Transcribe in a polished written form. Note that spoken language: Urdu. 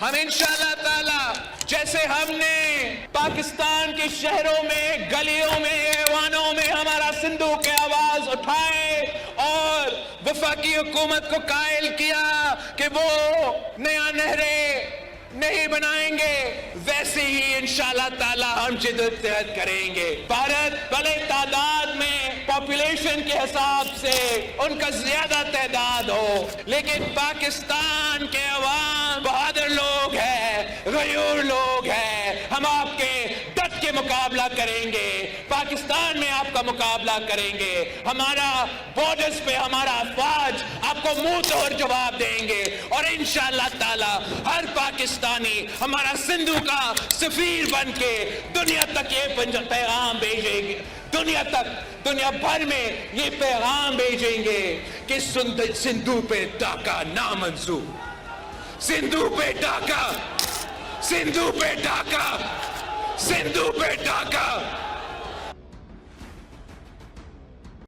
ہم انشاءاللہ تعالی جیسے ہم نے پاکستان کے شہروں میں، گلیوں میں، ایوانوں میں ہمارا صندوق کی آواز اٹھائے اور وفاقی حکومت کو قائل کیا کہ وہ نیا نہریں نہیں بنائیں گے، ویسے ہی انشاءاللہ تعالی ہم جدوجہد کریں گے. بھارت بڑے تعداد میں پاپولیشن کے حساب سے ان کا زیادہ تعداد ہو، لیکن پاکستان کے عوام بہادر لوگ ہیں، غیور لوگ ہیں. ہم آپ کے ڈٹ کے مقابلہ کریں گے، پاکستان میں آپ کا مقابلہ کریں گے. ہمارا بارڈرز پہ ہمارا افواج آپ کو منہ توڑ جواب دیں گے، اور انشاءاللہ تعالی ہر پاکستانی ہمارا سندھو کا سفیر بن کے دنیا تک یہ پیغام بھیجیں گے، دنیا بھر میں یہ پیغام بھیجیں گے کہ سندھو پہ ڈاکہ نامنظور، سندھو پہ ڈاکہ، سندھو پہ ڈاکہ، سندھو پہ ڈاکہ.